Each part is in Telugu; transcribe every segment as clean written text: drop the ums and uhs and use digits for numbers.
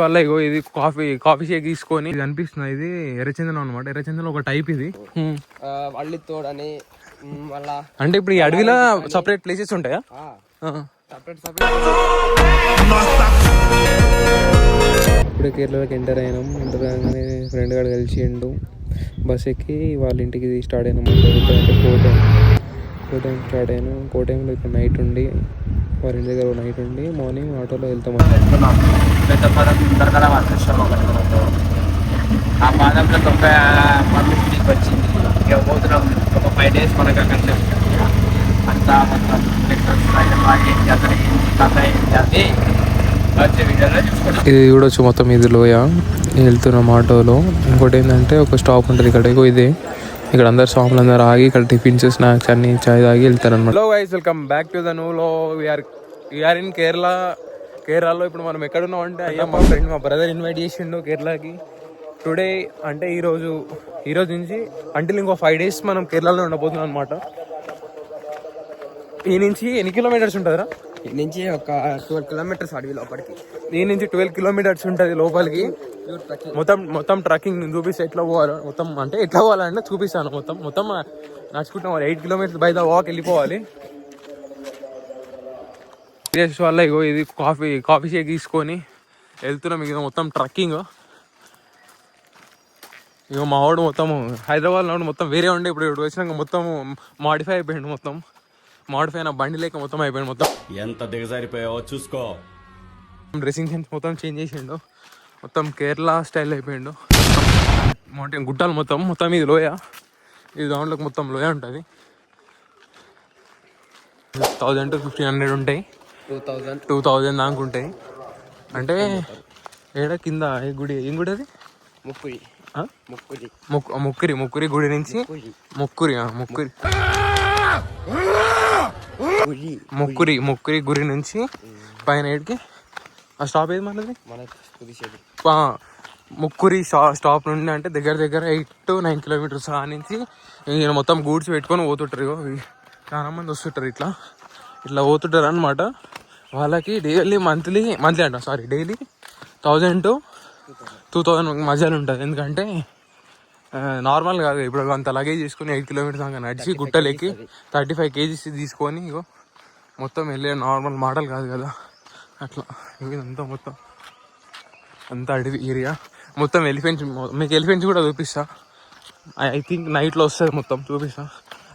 వల్ల ఇగో ఇది కాఫీ షేక్ తీసుకొని ఇది అనిపిస్తుంది. ఇది ఎర్రచందనం అనమాట. ఎర్రచందనం ఒక టైప్ ఇది. వల్లి తోడని మళ్ళా అంటే ఇప్పుడు ఈ అడవిలో సపరేట్ ప్లేసెస్ ఉంటాయా? ఇప్పుడే కేరళకి ఎంటర్ అయినాం. ఎంటర్ అయినాగానే ఫ్రెండ్ గారు కలిసిండు. బస్ ఎక్కి వాళ్ళ ఇంటికి స్టార్ట్ అయినాం. అంటే కోటైం స్టార్ట్ అయినాం. కోటైంలో ఇప్పుడు నైట్ ఉండి వాళ్ళ ఇంటి దగ్గర నైట్ ఉండి మార్నింగ్ ఆటోలో వెళ్తాం. ఆ పాదంలో గొప్ప పబ్లిసిటీకి వచ్చింది. ఇక పోతున్నాం ఒక 5 days మనకు అక్కడ అంతా మొత్తం ఇది చూడొచ్చు. మొత్తం ఇది లోయ వెళ్తున్నాం ఆటోలో. ఇంకోటి ఏంటంటే ఒక స్టాప్ ఉంటుంది ఇక్కడ. ఇదే ఇక్కడ అందరు స్వాములు అందరు ఆగి ఇక్కడ టిఫిన్స్ స్నాక్స్ అన్ని చాయ్ తాగి వెళ్తారు అనమాట. Hello guys, welcome back to the new లో. వీఆర్ ఇన్ కేరళలో ఇప్పుడు మనం ఎక్కడున్నాం అంటే అయ్యా మా ఫ్రెండ్ మా బ్రదర్ ఇన్వైట్ చేసిండు కేరళకి టుడే. అంటే ఈరోజు నుంచి అంటిల్ ఇంకో 5 days మనం కేరళలో ఉండబోతున్నాం అనమాట. ఈ నుంచి ఎన్ని కిలోమీటర్స్ ఉంటుందిరా? ఈ నుంచి ఒక 12 kilometers అడవి లోపలికి. ఈ నుంచి 12 kilometers ఉంటుంది లోపలికి. మొత్తం ట్రక్కింగ్ చూపిస్తే ఎట్లా పోవాలి మొత్తం. అంటే ఎట్లా పోవాలంటే చూపిస్తాను. మొత్తం నడుచుకుంటాం. 8 kilometers బై ద వాక్ వెళ్ళిపోవాలి. వల్ల ఇగో ఇది కాఫీ షేక్ తీసుకొని వెళ్తున్నాం. ఇక మొత్తం ట్రక్కింగ్. ఇక మా వాడు మొత్తం హైదరాబాద్లో మొత్తం వేరే ఉండే. ఇప్పుడు వచ్చినాక మొత్తం మాడిఫై అయిపోయింది. మొత్తం మాడిఫై అయిన బండి లేక మొత్తం అయిపోయింది. మొత్తం ఎంత దిగజారిపోయావో చూసుకో. డ్రెస్సింగ్ సెన్స్ మొత్తం చేంజ్ చేసిండు. మొత్తం కేరళ స్టైల్ అయిపోయిండు. మౌంటైన్ గుట్టాలు మొత్తం ఇది లోయ. ఇది దాంట్లోకి మొత్తం లోయ ఉంటుంది. 1000 to 1500 ఉంటాయి. 2000 దాకా ఉంటాయి. అంటే ఏడ కింద గుడి ఏం గుడి అది? ముక్కురి గుడి నుంచి ముక్కురి గుడి నుంచి పైన ఏడికి ఆ స్టాప్ ఏది మనది? ముక్కురి స్టాప్ నుండి అంటే దగ్గర 8 to 9 kilometers. ఆ నుంచి మొత్తం గూడ్స్ పెట్టుకొని పోతుంటారు. చాలా మంది వస్తుంటారు. ఇట్లా పోతుంటారు అనమాట. వాళ్ళకి డైలీ మంత్లీ అంట డైలీ 1000 to 2000 మధ్యలో ఉంటుంది. ఎందుకంటే నార్మల్ కాదు. ఇప్పుడు అంత లగేజ్ తీసుకొని 8 kilometers దాకా నడిచి గుట్టలెక్కి 35 kgs తీసుకొని ఇగో మొత్తం వెళ్ళే నార్మల్ మోడల్ కాదు కదా. అట్లా ఇదంతా మొత్తం అంతా అడవి ఏరియా. మొత్తం ఎలిఫెంట్స్. మీకు ఎలిఫెంట్స్ కూడా చూపిస్తా. ఐ థింక్ నైట్లో వస్తుంది. మొత్తం చూపిస్తా.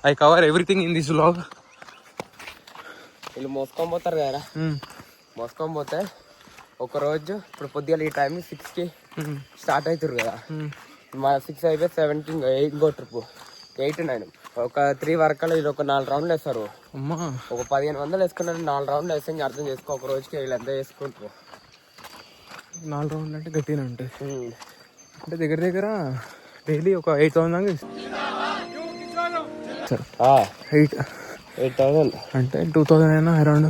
I cover everything in this vlog. వీళ్ళు మోసుకొని పోతారు కదా. మోసుకొని పోతే ఒకరోజు ఇప్పుడు పొద్దుగాల ఈ టైం 6కి స్టార్ట్ అవుతారు కదా. మా 6 అయిపోయి 17 ఇంకో ట్రిప్ 8, 9 ఒక 3 వరకు ఇది ఒక 4 రౌండ్లు వేస్తారు. ఒక 1500 వేసుకున్నారు. 4 రౌండ్లు వేస్తే ఇంకా అర్థం చేసుకో. ఒక రోజుకి వీళ్ళు ఎంత వేసుకుంటారు. 4 రౌండ్లు అంటే గట్టిగా ఉంటుంది. అంటే దగ్గర డైలీ ఒక 8000 దాకా 8,000 అంటే 2000 అయినా అరౌండ్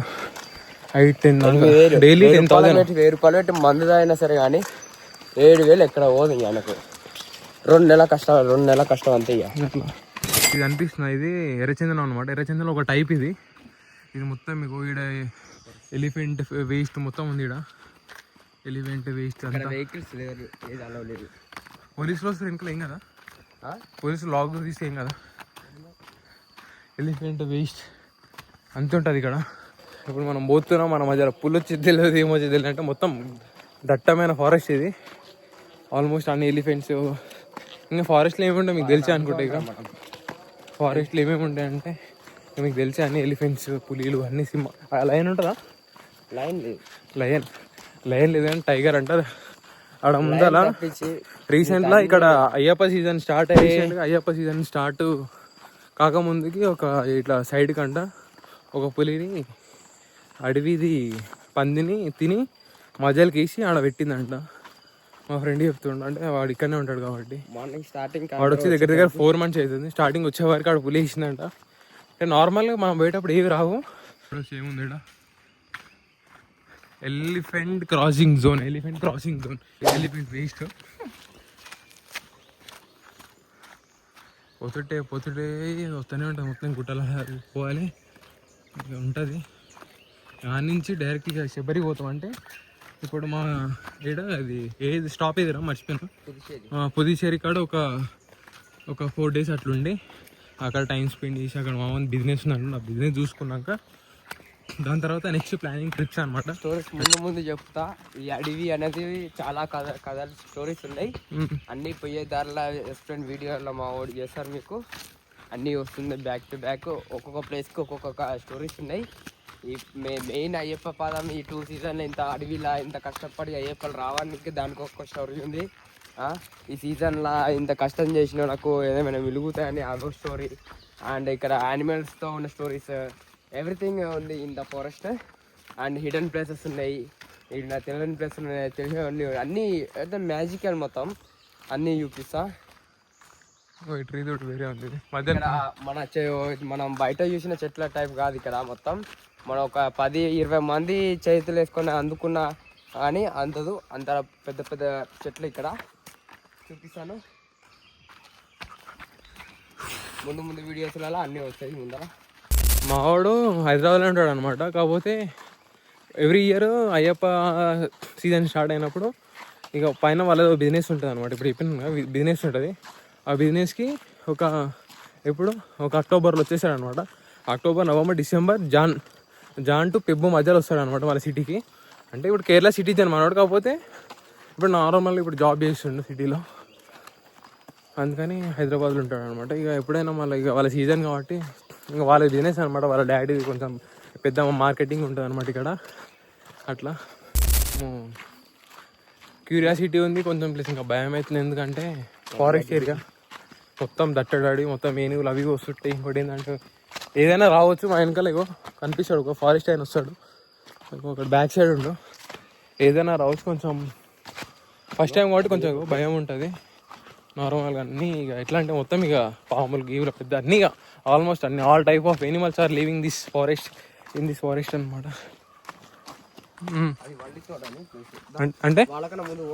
8-10 డైలీ 10,000. 1000 రూపాయలు పెట్టి మందు అయినా సరే కానీ 7,000 ఎక్కడ పోదు. నాకు 2 నెలల కష్టం అంతే. అట్లా ఇది అనిపిస్తుంది. ఇది ఎర్రచందనం అనమాట. ఎర్రచందనం ఒక టైప్ ఇది. ఇది మొత్తం మీకు ఈడ ఎలిఫెంట్ వేస్ట్ మొత్తం ఉంది. ఈడ ఎలిఫెంట్ వేస్ట్ అంతా. వెహికల్స్ లేదు. పోలీసులు వస్తారు వెనుకలు ఏం కదా. పోలీసులు లాగ్ తీస్తే ఏం కదా. ఎలిఫెంట్ వేస్ట్ అంత ఉంటుంది ఇక్కడ. ఇప్పుడు మనం పోతున్నాం. మన మధ్యలో పుల్ వచ్చేది తెలియదు, ఏమొచ్చేది తెలియదు. అంటే మొత్తం దట్టమైన ఫారెస్ట్ ఇది. ఆల్మోస్ట్ అన్ని ఎలిఫెంట్స్. ఇంకా ఫారెస్ట్లో ఏముంటాయి మీకు తెలిసే అనుకుంటా. ఇక ఫారెస్ట్లో ఏమేమి ఉంటాయంటే మీకు తెలిసే అన్ని ఎలిఫెంట్స్, పులీలు, అన్ని సింహ. లయన్ ఉంటుందా? లయన్ లేదంటే టైగర్ అంటారు. ఆడ ముందల రీసెంట్గా ఇక్కడ అయ్యప్ప సీజన్ స్టార్ట్ కాకముందుకి ఒక ఇట్లా సైడ్ కంట ఒక పులిని అడవిది పందిని తిని మధ్యలోకి వేసి ఆడ పెట్టిందంట. మా ఫ్రెండ్ చెప్తుండ. అంటే వాడు ఇక్కడనే ఉంటాడు కాబట్టి. మార్నింగ్ స్టార్టింగ్ వాడు వచ్చి దగ్గర 4 months అవుతుంది. స్టార్టింగ్ వచ్చే వరకు ఆడ పులి వేసిందంట. అంటే నార్మల్గా మనం పోయేటప్పుడు ఏవి రావు. ఏముంది ఇక్కడ elephant crossing zone. Elephant waste. పోతుంటే వస్తూనే ఉంటుంది. మొత్తం గుట్టల పోవాలి ఉంటుంది. దాని నుంచి డైరెక్ట్గా శబరికి పోతాం. అంటే ఇప్పుడు మా ఏడ అది ఏది స్టాప్ ఏదిరా మర్చిపోయినా, పుదుచ్చేరి. పుదుచ్చేరి కాడ ఒక 4 days అట్లుండి అక్కడ టైం స్పెండ్ చేసి అక్కడ మామూలు బిజినెస్ ఉన్నాను, ఆ బిజినెస్ చూసుకున్నాక దాని తర్వాత నెక్స్ట్ ప్లానింగ్ ట్రిప్స్ అనమాట. స్టోరీస్ ముందు చెప్తా. ఈ అడవి అనేది చాలా కథ స్టోరీస్ ఉన్నాయి. అన్నీ పోయే దారిలో ఎక్స్ప్లెయిన్ వీడియోలో మా వాడు చేస్తారు, మీకు అన్నీ వస్తుంది బ్యాక్ టు బ్యాక్. ఒక్కొక్క ప్లేస్కి ఒక్కొక్క స్టోరీస్ ఉన్నాయి. ఈ మెయిన్ అయ్యప్ప పాదం ఈ 2 seasonలో ఇంత అడవిలా ఇంత కష్టపడి అయ్యప్పలు రావడానికి దానికి ఒక్కొక్క స్టోరీ ఉంది. ఈ సీజన్లో ఇంత కష్టం చేసిన నాకు ఏమైనా వెలుగుతాయని అదో స్టోరీ. అండ్ ఇక్కడ యానిమల్స్తో ఉన్న స్టోరీస్ ఎవ్రీథింగ్ ఉంది in the forest. And hidden places ఉన్నాయి, ఇక్కడ తెలియని ప్లేసెస్ ఉన్నాయి, తెలియని అన్నీ అయితే మ్యాజికల్ మొత్తం అన్నీ చూపిస్తా. ట్రీ తోటి వేరే ఉంది ఇక్కడ మనం బయట చూసిన చెట్ల టైప్ కాదు ఇక్కడ మొత్తం. మనం ఒక 10-20 మంది చేతులు వేసుకొని అందుకున్న కానీ అందదు అంత పెద్ద పెద్ద చెట్లు ఇక్కడ చూపిస్తాను. ముందు వీడియోస్లలో అన్నీ వస్తాయి ముందర. మావాడు హైదరాబాద్లో ఉంటాడు అనమాట. కాకపోతే every year Ayyappa season start అయినప్పుడు ఇక పైన వాళ్ళ బిజినెస్ ఉంటుంది అనమాట. ఇప్పుడు చెప్పిన బిజినెస్ ఉంటుంది. ఆ బిజినెస్కి ఎప్పుడు ఒక అక్టోబర్లో వచ్చేసాడు అనమాట. October, November, December, Jan to Feb మధ్యలో వస్తాడు అనమాట వాళ్ళ సిటీకి. అంటే ఇప్పుడు కేరళ సిటిజన్ మనవాడు, కాకపోతే ఇప్పుడు నార్మల్గా ఇప్పుడు జాబ్ చేస్తుండు సిటీలో, అందుకని హైదరాబాద్లో ఉంటాడు అనమాట. ఇక ఎప్పుడైనా మళ్ళీ ఇక వాళ్ళ సీజన్ కాబట్టి ఇంకా వాళ్ళ బిజినెస్ అనమాట. వాళ్ళ డాడీ కొంచెం పెద్ద మార్కెటింగ్ ఉంటుంది అనమాట ఇక్కడ. అట్లా క్యూరియాసిటీ ఉంది కొంచెం, ప్లస్ ఇంకా భయం అవుతుంది. ఎందుకంటే ఫారెస్ట్ ఏరియా మొత్తం దట్టడాడి, మొత్తం ఏనుగులు అవి వస్తుంటాయి. ఇంకోటి ఏంటంటే ఏదైనా రావచ్చు మా వెనకాల. ఇగో కనిపిస్తాడు ఒక ఫారెస్ట్ ఆయన వస్తాడు, ఒక బ్యాక్ సైడ్ ఉండు, ఏదైనా రావచ్చు. కొంచెం ఫస్ట్ టైం కాబట్టి కొంచెం భయం ఉంటుంది నార్మల్గా. అన్నీ ఇక ఎట్లా అంటే మొత్తం ఇక పాములు గీవులు పెద్ద అన్నీ ఇక ఆల్మోస్ట్ అన్ని all type of animals are living this forest అనమాట. అంటే వాళ్ళకన్నా ముందు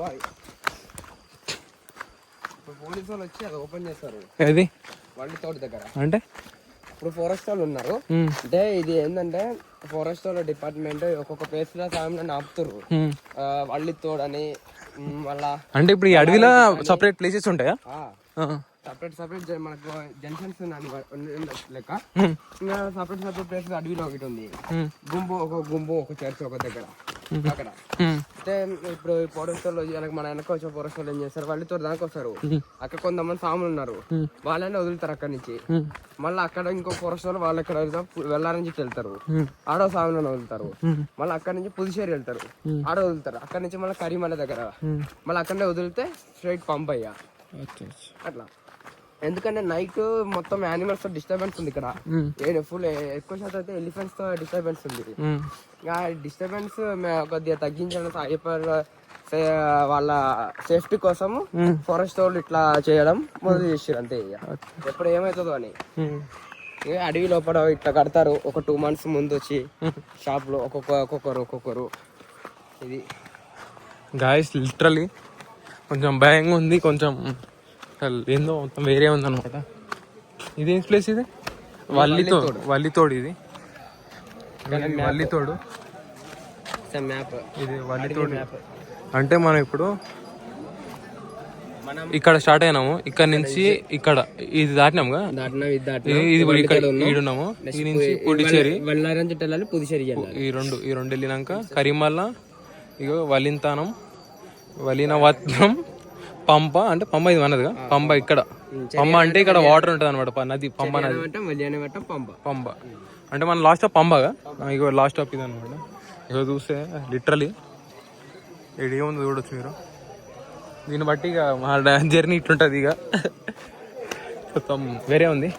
పోలీసు వాళ్ళు వచ్చి అది ఓపెన్ చేస్తారు ఏది వల్లి తోట దగ్గర. అంటే ఇప్పుడు ఫారెస్ట్ వాళ్ళు ఉన్నారు అంటే ఇది ఏంటంటే ఫారెస్ట్ వాళ్ళ డిపార్ట్మెంట్ ఒక్కొక్క ప్లేస్ లో సాయం ఆపుతారు. వల్లి తోడని మళ్ళా అంటే ఇప్పుడు ఈ అడవిలో సపరేట్ ప్లేసెస్ ఉంటాయా? సపరేట్ మనకు జంక్షన్స్ లెక్క ఇంకా సపరేట్ ప్లేస్ అడవిలో ఒకటి ఉంది. గుంపు ఒక చర్చ్ ఒక దగ్గర అక్కడ. అంటే ఇప్పుడు ఫారెస్ట్ వాళ్ళు మన వెనక వచ్చే ఫారెస్ట్ వాళ్ళు ఏం చేస్తారు, వాళ్ళతో దానికి వస్తారు. అక్కడ కొంతమంది సాములు ఉన్నారు, వాళ్ళని వదులుతారు అక్కడి నుంచి. మళ్ళీ అక్కడ ఇంకో ఫారెస్ట్ వాళ్ళు వాళ్ళు ఎక్కడ వెళ్ళారని చెప్పి వెళ్తారు, ఆడో సాములను వదులుతారు. మళ్ళీ అక్కడ నుంచి పుదుచ్చేరి వెళ్తారు, ఆడ వదులుతారు. అక్కడ నుంచి మళ్ళీ కరీమల దగ్గర మళ్ళీ అక్కడనే వదిలితే స్ట్రైట్ పంపయ్యా అట్లా. ఎందుకంటే నైట్ మొత్తం యానిమల్స్ తో డిస్టర్బెన్స్ ఉంది ఇక్కడ. ఫుల్ ఎక్కువ శాతం అయితే ఎలిఫెంట్స్ తో డిస్టర్బెన్స్ ఉంది. ఆ డిస్టర్బెన్స్ కొద్దిగా తగ్గించడం వాళ్ళ సేఫ్టీ కోసం ఫారెస్ట్ వాళ్ళు ఇట్లా చేయడం మొదలు చేసారు అంతే. ఎప్పుడు ఏమవుతుందో అని అడవి లోపల ఇట్లా కడతారు. ఒక 2 months ముందు వచ్చి షాప్ లో ఒక్కొక్కరు ఇది గాయస్ లిటరలీ కొంచెం భయంగా ఉంది. కొంచెం ఏందో మొత్తం వేరే ఉంది అనమాట. ఇదేం ప్లేస్ ఇది? వల్లితోడు. ఇది వల్లితోడు. ఇది వల్లితోడు. అంటే మనం ఇప్పుడు ఇక్కడ స్టార్ట్ అయినాము, ఇక్కడ నుంచి ఇక్కడ ఇది దాటినాముగా, ఈడున్నాము. ఈ నుంచి పుదుచ్చేరి, ఈ రెండు వెళ్ళినాక కరీమల్లా, ఇగో వలింతానం, వలినవత్నం, పంప. అంటే పంప ఇది అన్నదిగా, పంప ఇక్కడ. పంప అంటే ఇక్కడ వాటర్ ఉంటుంది అనమాట, నది పంప నది. పంప అంటే మన లాస్ట్ స్టాప్ పంపగా, ఇగో లాస్ట్ స్టాప్ ఇది అనమాట. ఇగో చూస్తే లిటరలీ ఇది ఏముంది చూడొచ్చు మీరు. దీన్ని బట్టి ఇక మా జర్నీ ఇట్లుంటుంది. ఇక మొత్తం వేరే ఉంది.